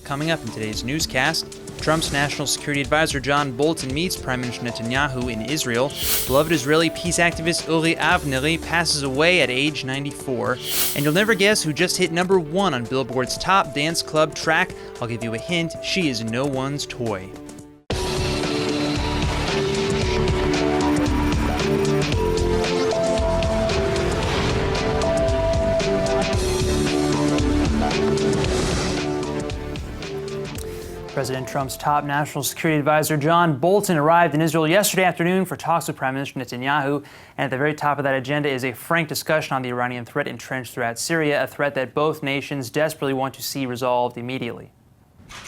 Coming up in today's newscast, Trump's National Security Advisor John Bolton meets Prime Minister Netanyahu in Israel. Beloved Israeli peace activist Uri Avnery passes away at age 94. And you'll never guess who just hit number 1 on Billboard's top dance club track. I'll give you a hint, she is no one's toy. President Trump's top national security advisor, John Bolton, arrived in Israel yesterday afternoon for talks with Prime Minister Netanyahu. And at the very top of that agenda is a frank discussion on the Iranian threat entrenched throughout Syria, a threat that both nations desperately want to see resolved immediately.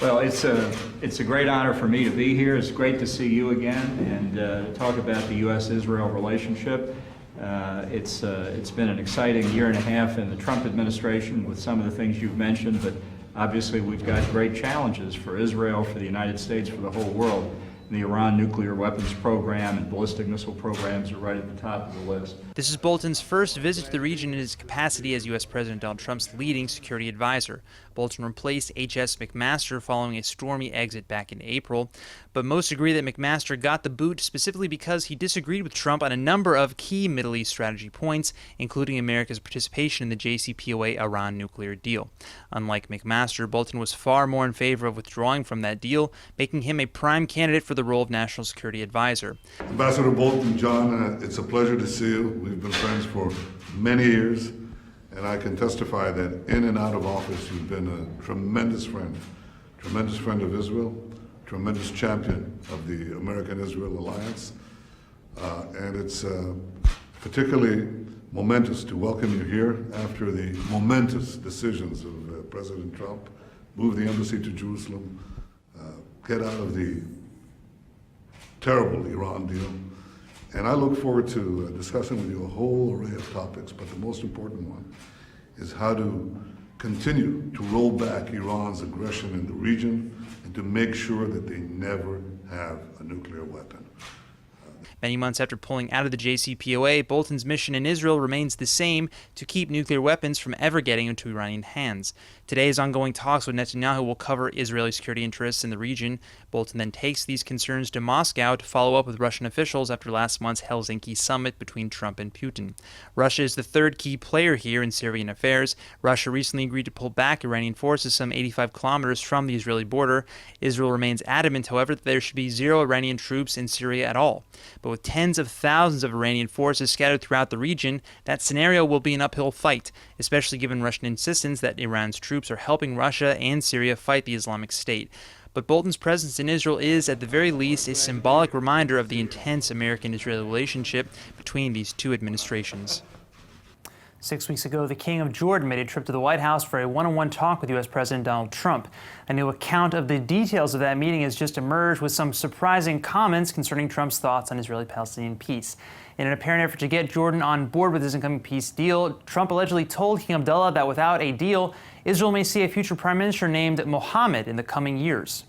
Well, it's a great honor for me to be here. It's great to see you again and talk about the U.S.-Israel relationship. It's been an exciting year and a half in the Trump administration with some of the things you've mentioned, but obviously, we've got great challenges for Israel, for the United States, for the whole world. And the Iran nuclear weapons program and ballistic missile programs are right at the top of the list. This is Bolton's first visit to the region in his capacity as U.S. President Donald Trump's leading security advisor. Bolton replaced H.S. McMaster following a stormy exit back in April. But most agree that McMaster got the boot specifically because he disagreed with Trump on a number of key Middle East strategy points, including America's participation in the JCPOA Iran nuclear deal. Unlike McMaster, Bolton was far more in favor of withdrawing from that deal, making him a prime candidate for the role of national security advisor. Ambassador Bolton, John, it's a pleasure to see you. We've been friends for many years, and I can testify that in and out of office you've been a tremendous friend of Israel, tremendous champion of the American-Israel alliance, and it's particularly momentous to welcome you here after the momentous decisions of President Trump, move the embassy to Jerusalem, get out of the terrible Iran deal. And I look forward to discussing with you a whole array of topics, but the most important one is how to continue to roll back Iran's aggression in the region and to make sure that they never have a nuclear weapon. Many months after pulling out of the JCPOA, Bolton's mission in Israel remains the same: to keep nuclear weapons from ever getting into Iranian hands. Today's ongoing talks with Netanyahu will cover Israeli security interests in the region. Bolton then takes these concerns to Moscow to follow up with Russian officials after last month's Helsinki summit between Trump and Putin. Russia is the third key player here in Syrian affairs. Russia recently agreed to pull back Iranian forces some 85 kilometers from the Israeli border. Israel remains adamant, however, that there should be zero Iranian troops in Syria at all. But with tens of thousands of Iranian forces scattered throughout the region, that scenario will be an uphill fight, especially given Russian insistence that Iran's troops are helping Russia and Syria fight the Islamic State. But Bolton's presence in Israel is, at the very least, a symbolic reminder of the intense American-Israeli relationship between these two administrations. 6 weeks ago, the King of Jordan made a trip to the White House for a one-on-one talk with U.S. President Donald Trump. A new account of the details of that meeting has just emerged with some surprising comments concerning Trump's thoughts on Israeli-Palestinian peace. In an apparent effort to get Jordan on board with his incoming peace deal, Trump allegedly told King Abdullah that without a deal, Israel may see a future prime minister named Mohammed in the coming years.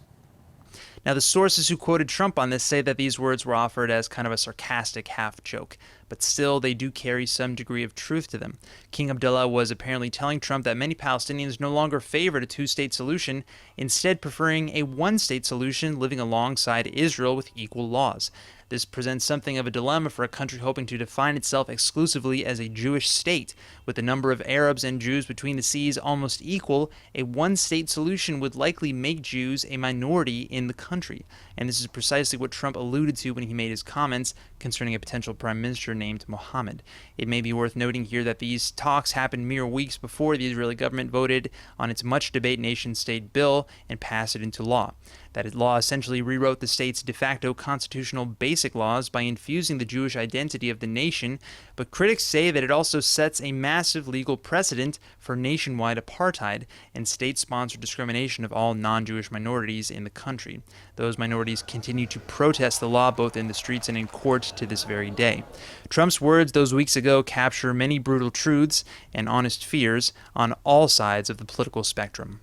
Now, the sources who quoted Trump on this say that these words were offered as kind of a sarcastic half-joke, but still they do carry some degree of truth to them. King Abdullah was apparently telling Trump that many Palestinians no longer favored a two-state solution, instead preferring a one-state solution living alongside Israel with equal laws. This presents something of a dilemma for a country hoping to define itself exclusively as a Jewish state. With the number of Arabs and Jews between the seas almost equal, a one-state solution would likely make Jews a minority in the country. And this is precisely what Trump alluded to when he made his comments concerning a potential prime minister named Mohammed. It may be worth noting here that these talks happened mere weeks before the Israeli government voted on its much-debated nation-state bill and passed it into law. That law essentially rewrote the state's de facto constitutional basic laws by infusing the Jewish identity of the nation, but critics say that it also sets a massive legal precedent for nationwide apartheid and state-sponsored discrimination of all non-Jewish minorities in the country. Those minorities continue to protest the law both in the streets and in court to this very day. Trump's words those weeks ago capture many brutal truths and honest fears on all sides of the political spectrum.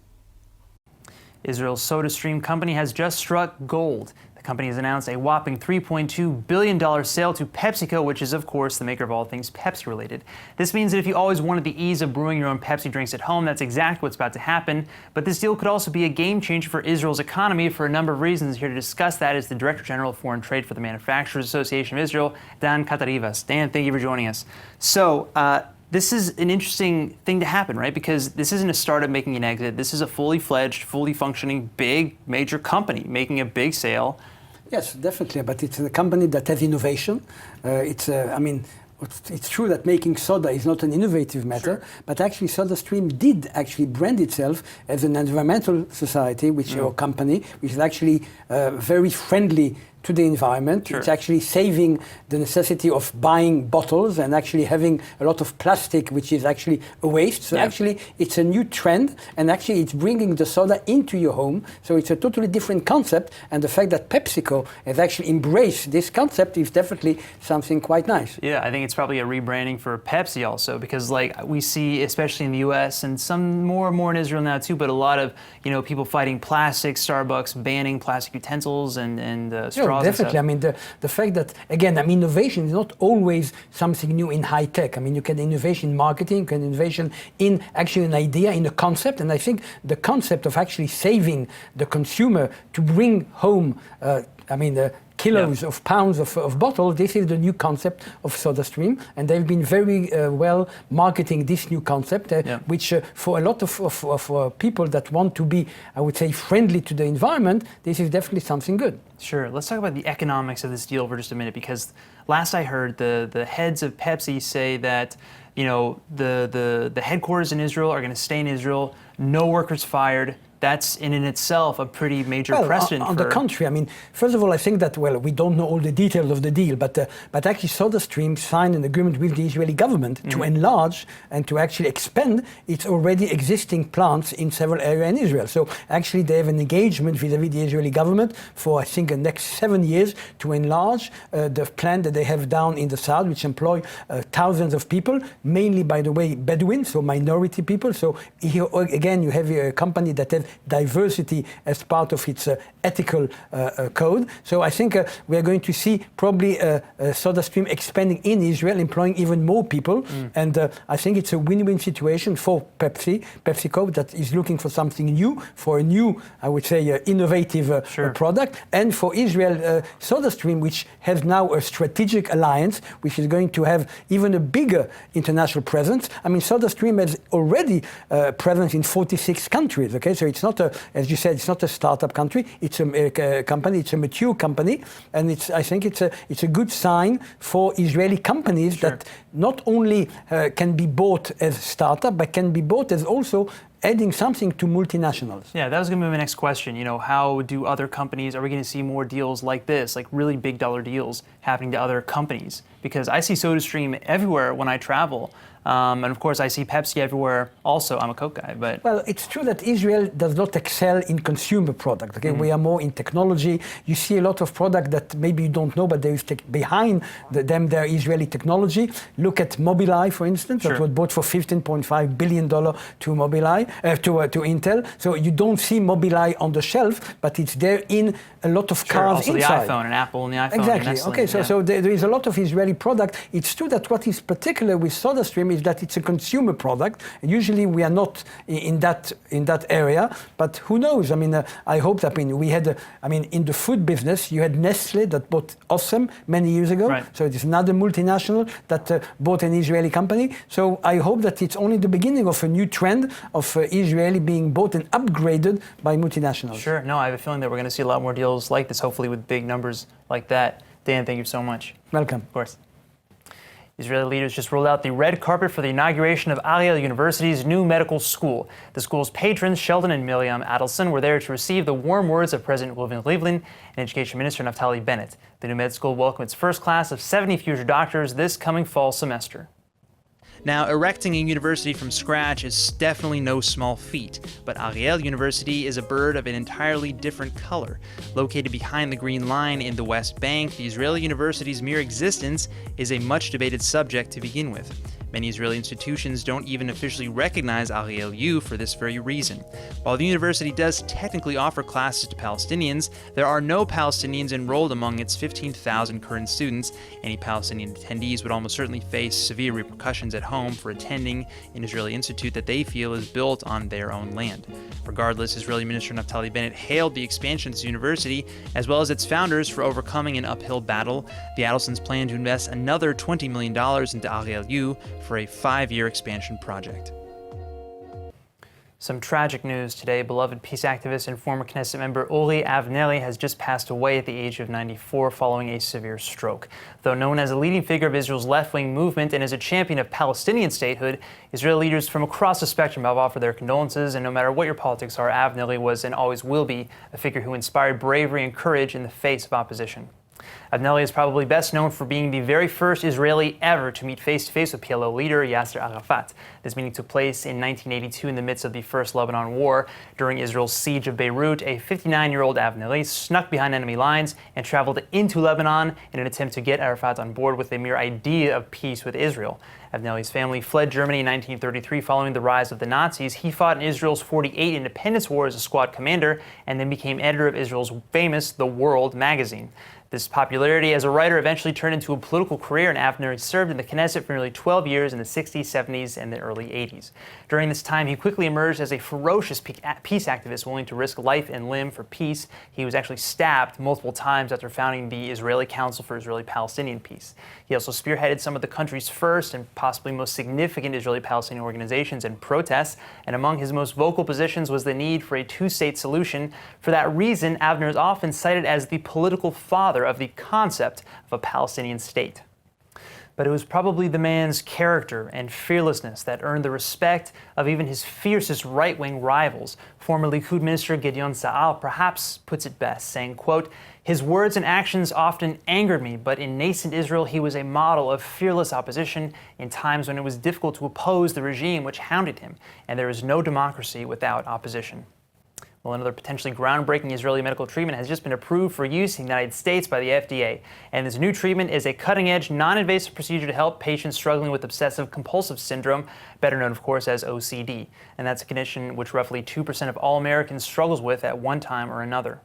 Israel's SodaStream company has just struck gold. The company has announced a whopping $3.2 billion sale to PepsiCo, which is, of course, the maker of all things Pepsi-related. This means that if you always wanted the ease of brewing your own Pepsi drinks at home, that's exactly what's about to happen. But this deal could also be a game changer for Israel's economy for a number of reasons. Here to discuss that is the Director General of Foreign Trade for the Manufacturers Association of Israel, Dan Katarivas. Dan, thank you for joining us. So, this is an interesting thing to happen, right? Because this isn't a startup making an exit. This is a fully fledged, fully functioning, big, major company making a big sale. Yes, definitely. But it's a company that has innovation. It's true that making soda is not an innovative matter, but actually SodaStream did actually brand itself as an environmental society, or company, which is actually very friendly to the environment. Sure. It's actually saving the necessity of buying bottles and actually having a lot of plastic, which is actually a waste. So actually it's a new trend, and actually it's bringing the soda into your home. So it's a totally different concept, and the fact that PepsiCo has actually embraced this concept is definitely something quite nice. Yeah, I think it's probably a rebranding for Pepsi also, because like we see, especially in the US and some more and more in Israel now too, but a lot of, people fighting plastic, Starbucks banning plastic utensils and straws. Definitely. I mean, the fact that, again, innovation is not always something new in high tech. I mean, you can innovation in marketing, you can innovation in actually an idea, in a concept. And I think the concept of actually saving the consumer to bring home, kilos of pounds of bottles, this is the new concept of SodaStream, and they've been very well marketing this new concept, which for a lot of people that want to be, I would say, friendly to the environment, this is definitely something good. Sure. Let's talk about the economics of this deal for just a minute, because last I heard, the heads of Pepsi say that the headquarters in Israel are going to stay in Israel, no workers fired. That's in itself a pretty major precedent. On the contrary, first of all, I think that, we don't know all the details of the deal, but actually SodaStream signed an agreement with the Israeli government to enlarge and to actually expand its already existing plants in several areas in Israel. So actually they have an engagement vis-a-vis the Israeli government for, I think, the next 7 years to enlarge the plant that they have down in the south, which employ thousands of people, mainly, by the way, Bedouins, so minority people. So here again, you have a company that has diversity as part of its ethical code. So I think we are going to see probably SodaStream expanding in Israel, employing even more people. And I think it's a win-win situation for PepsiCo, that is looking for something new, for a new, I would say, innovative product. And for Israel, SodaStream, which has now a strategic alliance, which is going to have even a bigger international presence. SodaStream has already presence in 46 countries, okay? So it's not as you said, it's not a startup country. It's a company. It's a mature company, and I think it's a good sign for Israeli companies that not only can be bought as startup, but can be bought as also adding something to multinationals. Yeah, that was going to be my next question. How do other companies, are we going to see more deals like this, like really big dollar deals happening to other companies? Because I see SodaStream everywhere when I travel. And of course, I see Pepsi everywhere also. I'm a Coke guy, but... Well, it's true that Israel does not excel in consumer product. Okay, we are more in technology. You see a lot of product that maybe you don't know, but there is behind them there Israeli technology. Look at Mobileye, for instance, that was bought for $15.5 billion to Mobileye, to Intel. So you don't see Mobileye on the shelf, but it's there in a lot of cars also inside. The iPhone and Apple and the iPhone. Exactly. Okay, so there is a lot of Israeli product. It's true that what is particular with SodaStream is that it's a consumer product. Usually we are not in that area, but who knows? I hope that we had in the food business you had Nestle that bought Awesome many years ago. Right. So it is another multinational that bought an Israeli company. So I hope that it's only the beginning of a new trend of Israeli being bought and upgraded by multinationals. Sure. No, I have a feeling that we're going to see a lot more deals like this, hopefully with big numbers like that. Dan, thank you so much. Welcome. Of course. Israeli leaders just rolled out the red carpet for the inauguration of Yale University's new medical school. The school's patrons, Sheldon and Miriam Adelson, were there to receive the warm words of President Reuven Rivlin and Education Minister Naftali Bennett. The new med school welcomed its first class of 70 future doctors this coming fall semester. Now, erecting a university from scratch is definitely no small feat, but Yale University is a bird of an entirely different color. Located behind the Green Line in the West Bank, the Israeli university's mere existence is a much debated subject to begin with. Many Israeli institutions don't even officially recognize Ariel U for this very reason. While the university does technically offer classes to Palestinians, there are no Palestinians enrolled among its 15,000 current students. Any Palestinian attendees would almost certainly face severe repercussions at home for attending an Israeli institute that they feel is built on their own land. Regardless, Israeli Minister Naftali Bennett hailed the expansion of this university, as well as its founders, for overcoming an uphill battle. The Adelsons plan to invest another $20 million into Ariel U for a 5-year expansion project. Some tragic news today. Beloved peace activist and former Knesset member Uri Avnery has just passed away at the age of 94 following a severe stroke. Though known as a leading figure of Israel's left-wing movement and as a champion of Palestinian statehood, Israeli leaders from across the spectrum have offered their condolences, and no matter what your politics are, Avnery was and always will be a figure who inspired bravery and courage in the face of opposition. Avnery is probably best known for being the very first Israeli ever to meet face-to-face with PLO leader Yasser Arafat. This meeting took place in 1982 in the midst of the First Lebanon War. During Israel's siege of Beirut, a 59-year-old Avnery snuck behind enemy lines and traveled into Lebanon in an attempt to get Arafat on board with a mere idea of peace with Israel. Avnery's family fled Germany in 1933 following the rise of the Nazis. He fought in Israel's 48 Independence War as a squad commander and then became editor of Israel's famous The World magazine. This popularity as a writer eventually turned into a political career, and Avnery served in the Knesset for nearly 12 years in the 60s, 70s, and the early 80s. During this time, he quickly emerged as a ferocious peace activist willing to risk life and limb for peace. He was actually stabbed multiple times after founding the Israeli Council for Israeli-Palestinian Peace. He also spearheaded some of the country's first and possibly most significant Israeli-Palestinian organizations and protests, and among his most vocal positions was the need for a two-state solution. For that reason, Avner is often cited as the political father of the concept of a Palestinian state. But it was probably the man's character and fearlessness that earned the respect of even his fiercest right-wing rivals. Former Likud minister Gideon Saar perhaps puts it best, saying, quote, "His words and actions often angered me, but in nascent Israel he was a model of fearless opposition in times when it was difficult to oppose the regime which hounded him, and there is no democracy without opposition." Well, another potentially groundbreaking Israeli medical treatment has just been approved for use in the United States by the FDA. And this new treatment is a cutting-edge, non-invasive procedure to help patients struggling with obsessive-compulsive syndrome, better known, of course, as OCD. And that's a condition which roughly 2% of all Americans struggles with at one time or another.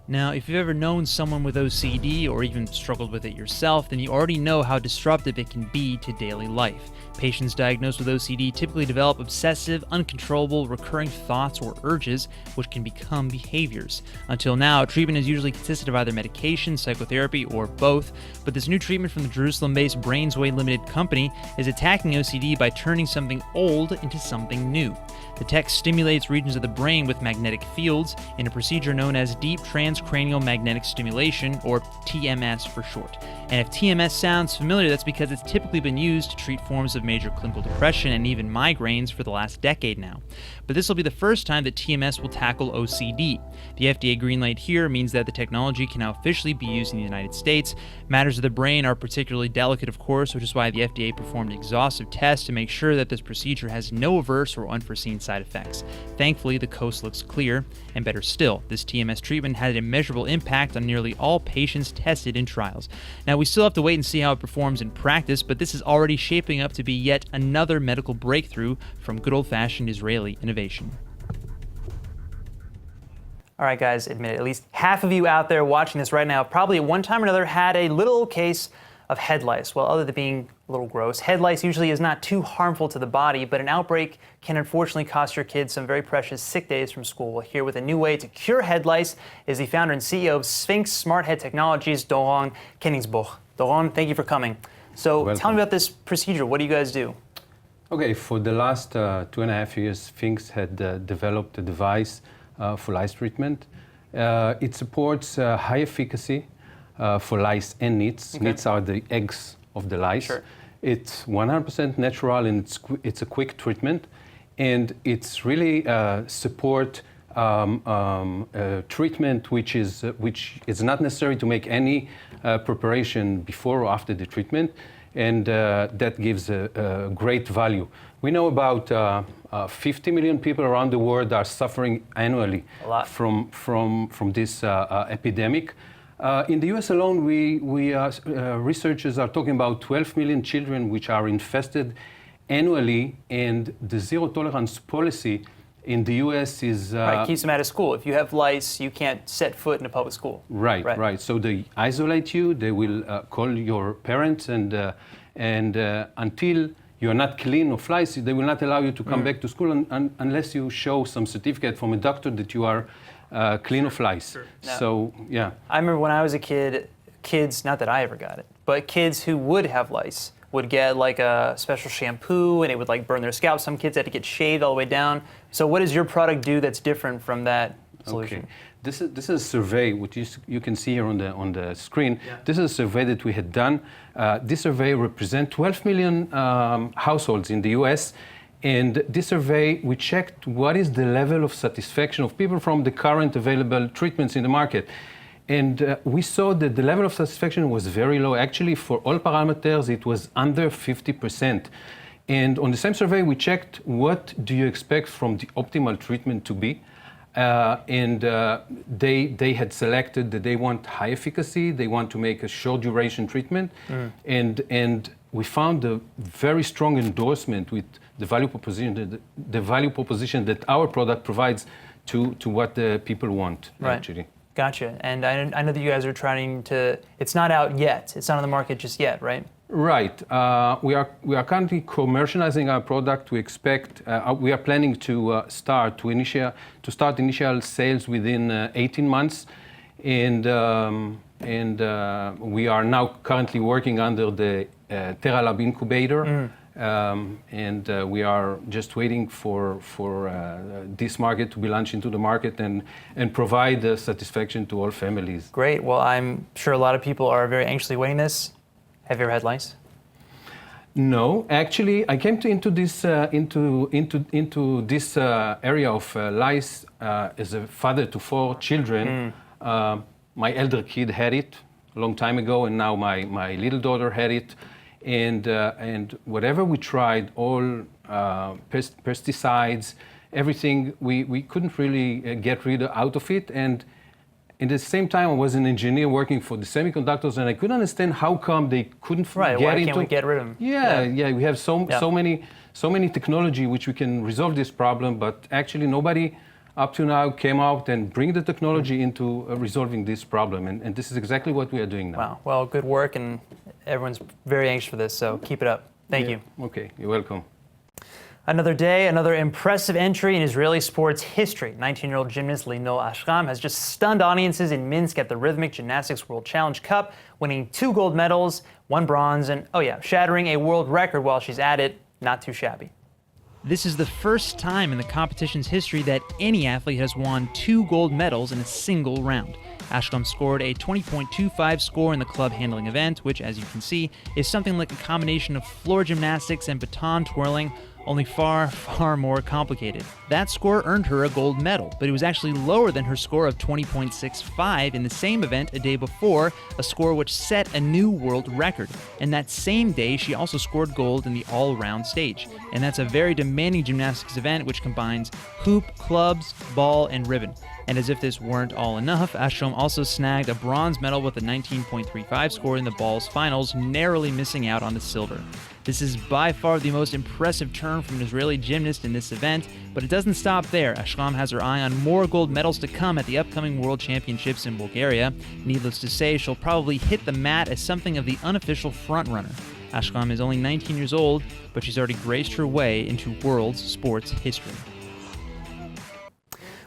Now, if you've ever known someone with OCD or even struggled with it yourself, then you already know how disruptive it can be to daily life. Patients diagnosed with OCD typically develop obsessive, uncontrollable, recurring thoughts or urges, which can become behaviors. Until now, treatment has usually consisted of either medication, psychotherapy, or both, but this new treatment from the Jerusalem-based Brainsway Limited company is attacking OCD by turning something old into something new. The tech stimulates regions of the brain with magnetic fields in a procedure known as deep transcranial magnetic stimulation, or TMS for short. And if TMS sounds familiar, that's because it's typically been used to treat forms of major clinical depression and even migraines for the last decade now. But this will be the first time that TMS will tackle OCD. The FDA greenlight here means that the technology can now officially be used in the United States. Matters of the brain are particularly delicate, of course, which is why the FDA performed exhaustive tests to make sure that this procedure has no adverse or unforeseen side effects. Thankfully, the coast looks clear, and better still, this TMS treatment had a measurable impact on nearly all patients tested in trials. Now, we still have to wait and see how it performs in practice, but this is already shaping up to be yet another medical breakthrough from good old-fashioned Israeli innovation. All right, guys, admit it. At least half of you out there watching this right now probably at one time or another had a little case of head lice. Well, other than being a little gross, head lice usually is not too harmful to the body, but an outbreak can unfortunately cost your kids some very precious sick days from school. Well, here with a new way to cure head lice is the founder and CEO of Sphinx Smart Head Technologies, Doron Kenningsbuch. Doron, thank you for coming. So Welcome. Tell me about this procedure. What do you guys do? Okay, for the last 2.5 years, Sphinx had developed a device for lice treatment. It supports high efficacy for lice and nits. Okay. Nits are the eggs of the lice. Sure. It's 100% natural, and it's a quick treatment, and it's really support treatment which is not necessary to make any preparation before or after the treatment, and that gives a great value. We know about 50 million people around the world are suffering annually A lot. from this epidemic. In the US alone, researchers are talking about 12 million children which are infested annually, and the zero tolerance policy in the US is... right, keeps them out of school. If you have lice, you can't set foot in a public school. Right. So they isolate you, they will call your parents, and until you're not clean of lice, they will not allow you to come back to school unless you show some certificate from a doctor that you are clean of lice. No. So, yeah. I remember when I was a kid, kids, not that I ever got it, but kids who would have lice would get like a special shampoo and it would like burn their scalp. Some kids had to get shaved all the way down. So what does your product do that's different from that solution? Okay. This is a survey, which you can see here on the screen. Yeah. This is a survey that we had done. This survey represents 12 million households in the US. And this survey, we checked what is the level of satisfaction of people from the current available treatments in the market. And we saw that the level of satisfaction was very low. Actually, for all parameters, it was under 50%. And on the same survey, we checked what do you expect from the optimal treatment to be. They had selected that they want high efficacy, they want to make a short duration treatment, and we found a very strong endorsement with the value proposition that our product provides to what the people want, actually. Gotcha. And I know that you guys are trying to, it's not out yet, it's not on the market just yet, right? Right. We are currently commercializing our product. We expect we are planning to start initial sales within 18 months, and we are now currently working under the TerraLab incubator, and we are just waiting for this market to be launched into the market and provide satisfaction to all families. Great. Well, I'm sure a lot of people are very anxiously waiting this. Have you ever had lice? No, actually, I came into this area of lice as a father to 4 children. My elder kid had it a long time ago, and now my little daughter had it. And whatever we tried, all pesticides, everything, we couldn't really get rid out of it. And at the same time, I was an engineer working for the semiconductors, and I couldn't understand how come they couldn't get into... Why can't we get rid of them? Yeah, we have so many technology which we can resolve this problem, but actually nobody up to now came out and bring the technology into resolving this problem, and this is exactly what we are doing now. Wow, well, good work, and everyone's very anxious for this, so keep it up. Thank you. Okay, you're welcome. Another day, another impressive entry in Israeli sports history. 19-year-old gymnast Lina Ashram has just stunned audiences in Minsk at the Rhythmic Gymnastics World Challenge Cup, winning 2 gold medals, 1 bronze, and, shattering a world record while she's at it. Not too shabby. This is the first time in the competition's history that any athlete has won 2 gold medals in a single round. Ashram scored a 20.25 score in the club handling event, which, as you can see, is something like a combination of floor gymnastics and baton twirling, only far, far more complicated. That score earned her a gold medal, but it was actually lower than her score of 20.65 in the same event a day before, a score which set a new world record. And that same day, she also scored gold in the all-round stage. And that's a very demanding gymnastics event which combines hoop, clubs, ball, and ribbon. And as if this weren't all enough, Ashram also snagged a bronze medal with a 19.35 score in the ball's finals, narrowly missing out on the silver. This is by far the most impressive turn from an Israeli gymnast in this event, but it doesn't stop there. Ashram has her eye on more gold medals to come at the upcoming World Championships in Bulgaria. Needless to say, she'll probably hit the mat as something of the unofficial frontrunner. Ashram is only 19 years old, but she's already graced her way into world sports history.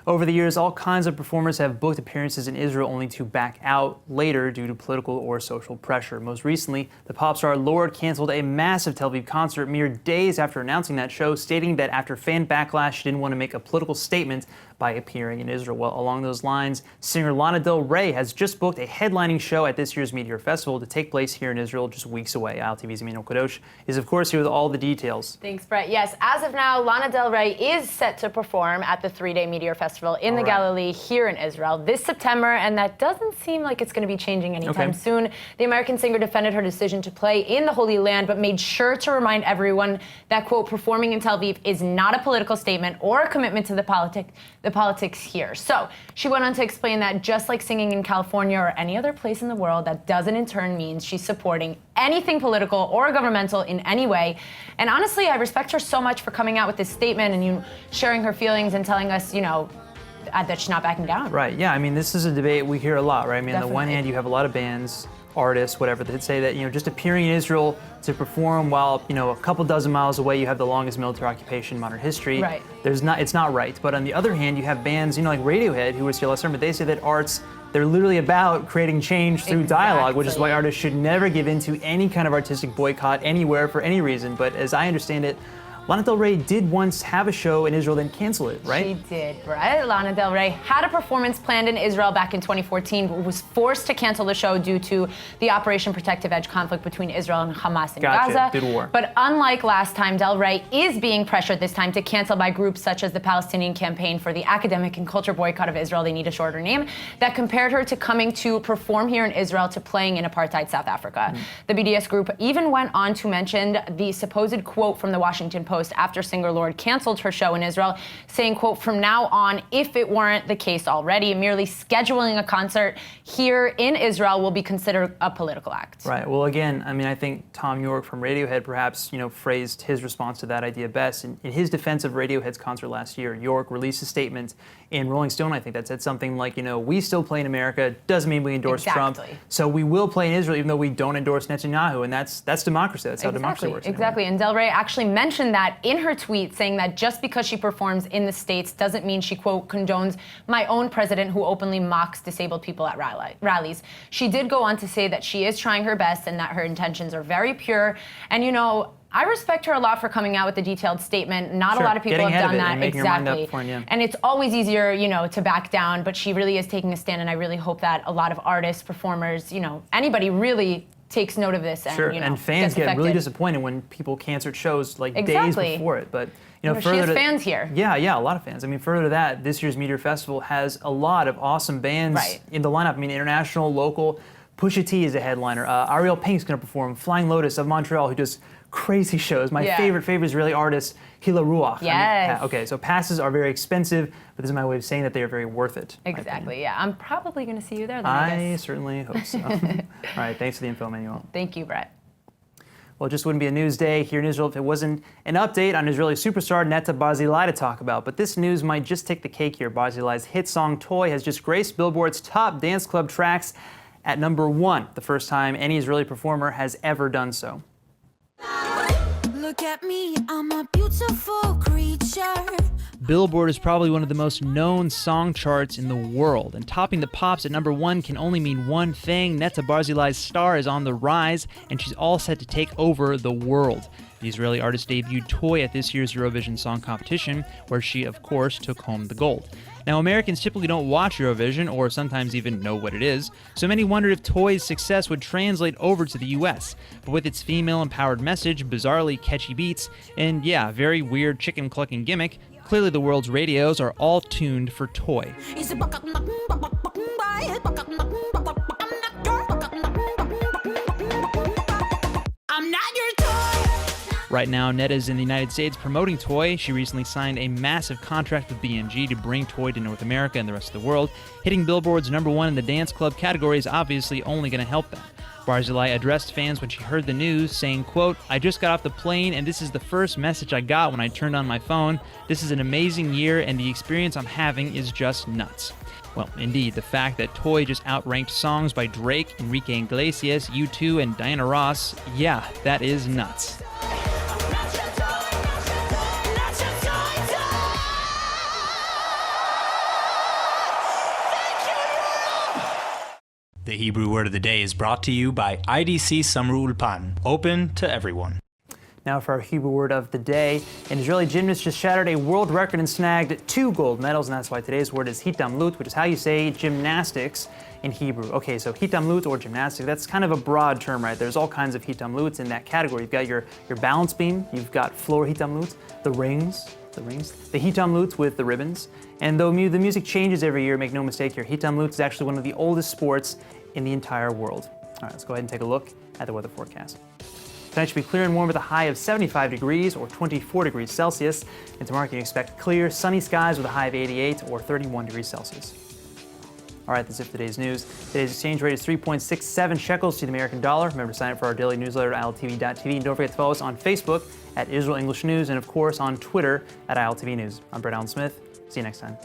Over the years, all kinds of performers have booked appearances in Israel only to back out later due to political or social pressure. Most recently, the pop star Lorde canceled a massive Tel Aviv concert mere days after announcing that show, stating that after fan backlash, she didn't want to make a political statement by appearing in Israel. Well, along those lines, singer Lana Del Rey has just booked a headlining show at this year's Meteor Festival to take place here in Israel just weeks away. ILTV's Emmanuel Kadosh is, of course, here with all the details. Thanks, Brett. Yes, as of now, Lana Del Rey is set to perform at the 3-day Meteor Festival in the Galilee here in Israel this September, and that doesn't seem like it's going to be changing anytime soon. The American singer defended her decision to play in the Holy Land, but made sure to remind everyone that, quote, performing in Tel Aviv is not a political statement or a commitment to the the politics here. So she went on to explain that just like singing in California or any other place in the world, that doesn't in turn mean she's supporting anything political or governmental in any way. And honestly, I respect her so much for coming out with this statement and sharing her feelings and telling us, that she's not backing down. Right, yeah, I mean, this is a debate we hear a lot, right? I mean, on the one hand, you have a lot of bands, artists, whatever, that say that, just appearing in Israel to perform while, a couple dozen miles away you have the longest military occupation in modern history. Right. It's not right. But on the other hand, you have bands, like Radiohead, who was here last summer, they say that they're literally about creating change through dialogue, which is why artists should never give in to any kind of artistic boycott anywhere for any reason. But as I understand it, Lana Del Rey did once have a show in Israel, then cancel it, right? She did, right? Lana Del Rey had a performance planned in Israel back in 2014, but was forced to cancel the show due to the Operation Protective Edge conflict between Israel and Hamas in Gaza. Good war. But unlike last time, Del Rey is being pressured this time to cancel by groups such as the Palestinian Campaign for the Academic and Culture Boycott of Israel, they need a shorter name, that compared her to coming to perform here in Israel to playing in apartheid South Africa. The BDS group even went on to mention the supposed quote from the Washington Post after singer Lorde canceled her show in Israel, saying, quote, "From now on, if it weren't the case already, merely scheduling a concert here in Israel will be considered a political act." Right. Well, again, I mean, I think Tom York from Radiohead perhaps, phrased his response to that idea best. In his defense of Radiohead's concert last year, York released a statement in Rolling Stone, I think, that said something like, we still play in America, doesn't mean we endorse Trump, so we will play in Israel even though we don't endorse Netanyahu, and that's democracy. That's how democracy works. Exactly. And Del Rey actually mentioned that in her tweet, saying that just because she performs in the States doesn't mean she, quote, condones my own president who openly mocks disabled people at rallies. She did go on to say that she is trying her best and that her intentions are very pure. And, I respect her a lot for coming out with a detailed statement. Not a lot of people have done that. Exactly. And it's always easier, to back down, but she really is taking a stand, and I really hope that a lot of artists, performers, anybody really takes note of this and, and fans get really disappointed when people cancel shows days before it. But she has fans here. Yeah, a lot of fans. I mean, further to that, this year's Meteor Festival has a lot of awesome bands in the lineup. I mean, international, local. Pusha T is a headliner. Ariel Pink's going to perform. Flying Lotus of Montreal, who does crazy shows. My favorite Israeli artist, Hila Ruach. Yes. Okay, so passes are very expensive, but this is my way of saying that they are very worth it. Exactly, yeah. I'm probably going to see you there then, I certainly hope so. All right, thanks for the info, Manuel. Thank you, Brett. Well, it just wouldn't be a news day here in Israel if it wasn't an update on Israeli superstar Netta Barzilai to talk about. But this news might just take the cake here. Barzilai's hit song Toy has just graced Billboard's top dance club tracks at #1, the first time any Israeli performer has ever done so. Look at me, I'm a beautiful creature. Billboard is probably one of the most known song charts in the world, and topping the pops at #1 can only mean one thing: Netta Barzilai's star is on the rise, and she's all set to take over the world. The Israeli artist debuted Toy at this year's Eurovision Song Competition, where she, of course, took home the gold. Now, Americans typically don't watch Eurovision, or sometimes even know what it is, so many wondered if Toy's success would translate over to the US. But with its female-empowered message, bizarrely catchy beats, and very weird chicken-clucking gimmick, clearly the world's radios are all tuned for Toy. I'm not your toy. Right now, Netta is in the United States promoting Toy. She recently signed a massive contract with BMG to bring Toy to North America and the rest of the world. Hitting Billboard's #1 in the dance club category is obviously only going to help them. Barzilai addressed fans when she heard the news, saying, quote, "I just got off the plane and this is the first message I got when I turned on my phone. This is an amazing year and the experience I'm having is just nuts." Well, indeed, the fact that Toy just outranked songs by Drake, Enrique Iglesias, U2, and Diana Ross, that is nuts. The Hebrew word of the day is brought to you by IDC Summer Ulpan, open to everyone. Now for our Hebrew word of the day. An Israeli gymnast just shattered a world record and snagged 2 gold medals, and that's why today's word is hitamlut, which is how you say gymnastics in Hebrew. Okay, so hitamlut or gymnastics, that's kind of a broad term, right? There's all kinds of hitamluts in that category. You've got your balance beam, you've got floor hitamlut, the rings, the hitamlut with the ribbons. And though the music changes every year, make no mistake here, hitamlut is actually one of the oldest sports in the entire world. All right, let's go ahead and take a look at the weather forecast. Tonight should be clear and warm with a high of 75 degrees or 24 degrees Celsius. And tomorrow you can expect clear, sunny skies with a high of 88 or 31 degrees Celsius. All right, that's it for today's news. Today's exchange rate is 3.67 shekels to the American dollar. Remember to sign up for our daily newsletter at iltv.tv. And don't forget to follow us on Facebook at Israel English News and, of course, on Twitter at ILTV News. I'm Brett Allen Smith. See you next time.